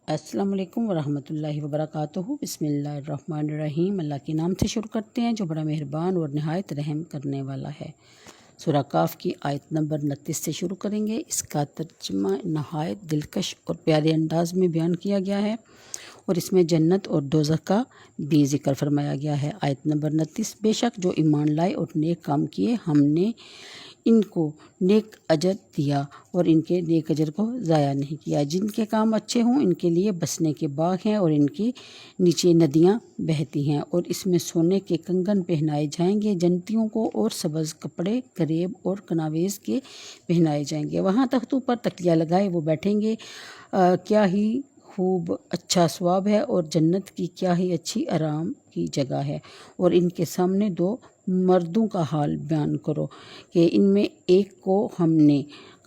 السلام علیکم ورحمۃ اللہ وبرکاتہ۔ بسم اللہ الرحمن الرحیم۔ اللہ کے نام سے شروع کرتے ہیں جو بڑا مہربان اور نہایت رحم کرنے والا ہے۔ سورہ کاف کی آیت نمبر 29 سے شروع کریں گے۔ اس کا ترجمہ نہایت دلکش اور پیارے انداز میں بیان کیا گیا ہے اور اس میں جنت اور دوزخ کا بھی ذکر فرمایا گیا ہے۔ آیت نمبر 29، بے شک جو ایمان لائے اور نیک کام کیے ہم نے ان کو نیک اجر دیا اور ان کے نیک اجر کو ضائع نہیں کیا۔ جن کے کام اچھے ہوں ان کے لیے بسنے کے باغ ہیں اور ان کے نیچے ندیاں بہتی ہیں، اور اس میں سونے کے کنگن پہنائے جائیں گے جنتیوں کو، اور سبز کپڑے گریب اور کناویز کے پہنائے جائیں گے۔ وہاں تختوں پر تکیہ لگائے وہ بیٹھیں گے۔ کیا ہی خوب اچھا ثواب ہے اور جنت کی کیا ہی اچھی آرام کی جگہ ہے۔ اور ان کے سامنے دو مردوں کا حال بیان کرو کہ ان میں ایک کو ہم نے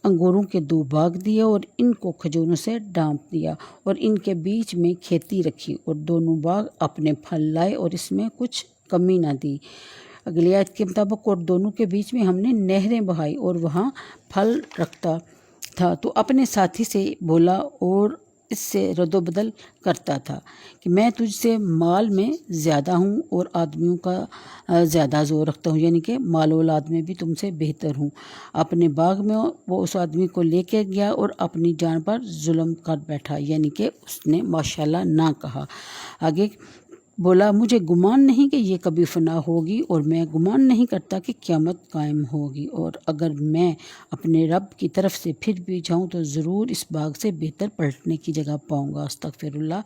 انگوروں کے 2 باغ دیے اور ان کو کھجوروں سے ڈانپ دیا، اور ان کے بیچ میں کھیتی رکھی اور دونوں باغ اپنے پھل لائے اور اس میں کچھ کمی نہ دی۔ اگلی آیت کے مطابق، اور دونوں کے بیچ میں ہم نے نہریں بہائی اور وہاں پھل رکھتا تھا تو اپنے ساتھی سے بولا اور اس سے رد و بدل کرتا تھا کہ میں تجھ سے مال میں زیادہ ہوں اور آدمیوں کا زیادہ زور رکھتا ہوں، یعنی کہ مال و اولاد میں بھی تم سے بہتر ہوں۔ اپنے باغ میں وہ اس آدمی کو لے کے گیا اور اپنی جان پر ظلم کر بیٹھا، یعنی کہ اس نے ماشاءاللہ نہ کہا۔ آگے بولا مجھے گمان نہیں کہ یہ کبھی فنا ہوگی، اور میں گمان نہیں کرتا کہ قیامت قائم ہوگی، اور اگر میں اپنے رب کی طرف سے پھر بھی جاؤں تو ضرور اس باغ سے بہتر پلٹنے کی جگہ پاؤں گا، استغفر اللہ۔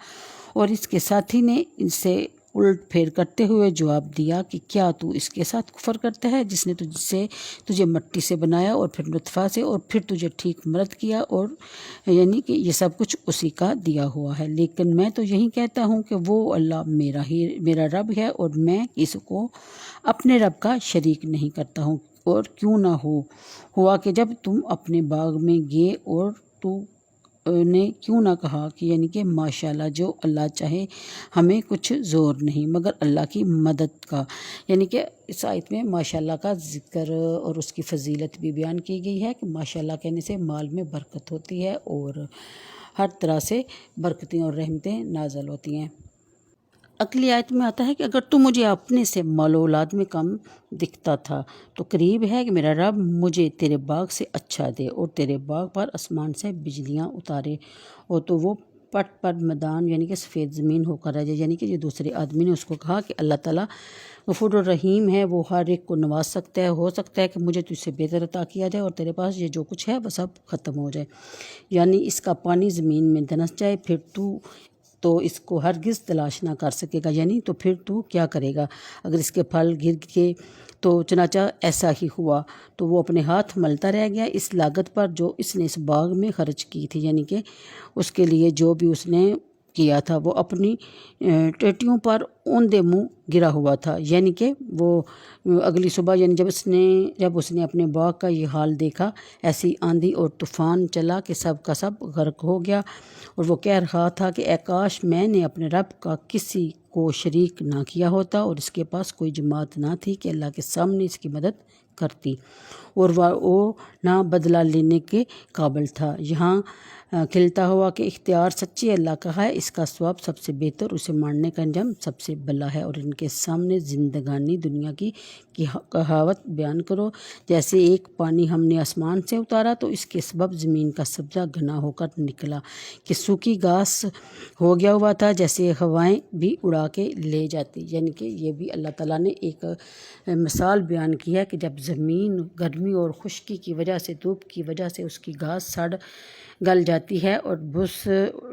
اور اس کے ساتھی نے ان سے الٹ پھیر کرتے ہوئے جواب دیا کہ کیا تو اس کے ساتھ کفر کرتا ہے جس نے تجھے مٹی سے بنایا اور پھر نطفہ سے اور پھر تجھے ٹھیک مرد کیا، اور یعنی کہ یہ سب کچھ اسی کا دیا ہوا ہے۔ لیکن میں تو یہی کہتا ہوں کہ وہ اللہ میرا رب ہے اور میں اس کو اپنے رب کا شریک نہیں کرتا ہوں۔ اور کیوں نہ ہوا کہ جب تم اپنے باغ میں گئے اور تو نے کیوں نہ کہا کہ یعنی کہ ماشاءاللہ جو اللہ چاہے ہمیں کچھ زور نہیں مگر اللہ کی مدد کا، یعنی کہ اس آیت میں ماشاءاللہ کا ذکر اور اس کی فضیلت بھی بیان کی گئی ہے کہ ماشاءاللہ کہنے سے مال میں برکت ہوتی ہے اور ہر طرح سے برکتیں اور رحمتیں نازل ہوتی ہیں۔ اگلی آیت میں آتا ہے کہ اگر تو مجھے اپنے سے مال و اولاد میں کم دکھتا تھا تو قریب ہے کہ میرا رب مجھے تیرے باغ سے اچھا دے اور تیرے باغ پر آسمان سے بجلیاں اتارے، اور تو وہ پٹ پر میدان یعنی کہ سفید زمین ہو کر رہ جائے۔ یعنی کہ یہ دوسرے آدمی نے اس کو کہا کہ اللہ تعالیٰ غفور الرحیم ہے، وہ ہر ایک کو نواز سکتا ہے، ہو سکتا ہے کہ مجھے تجھ سے بہتر عطا کیا جائے اور تیرے پاس یہ جو کچھ ہے وہ سب ختم ہو جائے، یعنی اس کا پانی زمین میں دنس جائے، پھر تو اس کو ہرگز تلاش نہ کر سکے گا، یعنی تو پھر تو کیا کرے گا اگر اس کے پھل گر کے۔ تو چنانچہ ایسا ہی ہوا، تو وہ اپنے ہاتھ ملتا رہ گیا اس لاگت پر جو اس نے اس باغ میں خرچ کی تھی، یعنی کہ اس کے لیے جو بھی اس نے کیا تھا وہ اپنی ٹیٹیوں پر اوندے منہ گرا ہوا تھا، یعنی کہ وہ اگلی صبح یعنی جب اس نے اپنے باغ کا یہ حال دیکھا، ایسی آندھی اور طوفان چلا کہ سب کا سب غرق ہو گیا، اور وہ کہہ رہا تھا کہ اے کاش میں نے اپنے رب کا کسی کو شریک نہ کیا ہوتا اور اس کے پاس کوئی جماعت نہ تھی کہ اللہ کے سامنے اس کی مدد کرتی، اور وہ نہ بدلہ لینے کے قابل تھا۔ یہاں کھلتا ہوا کہ اختیار سچی اللہ کا ہے، اس کا ثواب سب سے بہتر، اسے ماننے کا انجام سب سے بھلا ہے۔ اور ان کے سامنے زندگانی دنیا کی کہاوت بیان کرو، جیسے ایک پانی ہم نے آسمان سے اتارا تو اس کے سبب زمین کا سبزہ گھنا ہو کر نکلا کہ سوکھی گھاس ہو گیا ہوا تھا، جیسے ہوائیں بھی اڑا کے لے جاتی، یعنی کہ یہ بھی اللہ تعالیٰ نے ایک مثال بیان کی ہے کہ جب زمین گرمی اور خشکی کی وجہ سے، دھوپ کی وجہ سے اس کی گھاس گل جاتی ہے اور بس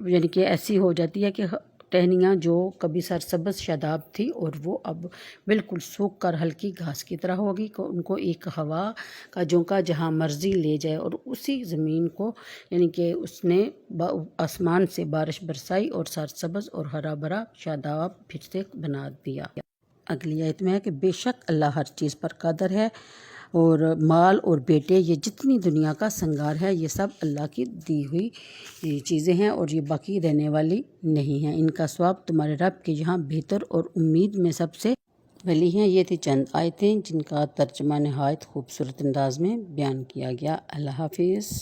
یعنی کہ ایسی ہو جاتی ہے کہ ٹہنیاں جو کبھی سرسبز شاداب تھی اور وہ اب بالکل سوکھ کر ہلکی گھاس کی طرح ہوگی، ان کو ایک ہوا کا جھونکا جہاں مرضی لے جائے، اور اسی زمین کو یعنی کہ اس نے آسمان سے بارش برسائی اور سرسبز اور ہرا بھرا شاداب پھر سے بنا دیا۔ اگلی آیت میں ہے کہ بے شک اللہ ہر چیز پر قادر ہے، اور مال اور بیٹے یہ جتنی دنیا کا سنگار ہے یہ سب اللہ کی دی ہوئی چیزیں ہیں اور یہ باقی رہنے والی نہیں ہیں، ان کا ثواب تمہارے رب کے یہاں بہتر اور امید میں سب سے بھلی ہیں۔ یہ تھی چند آیتیں جن کا ترجمہ نہایت خوبصورت انداز میں بیان کیا گیا۔ اللہ حافظ۔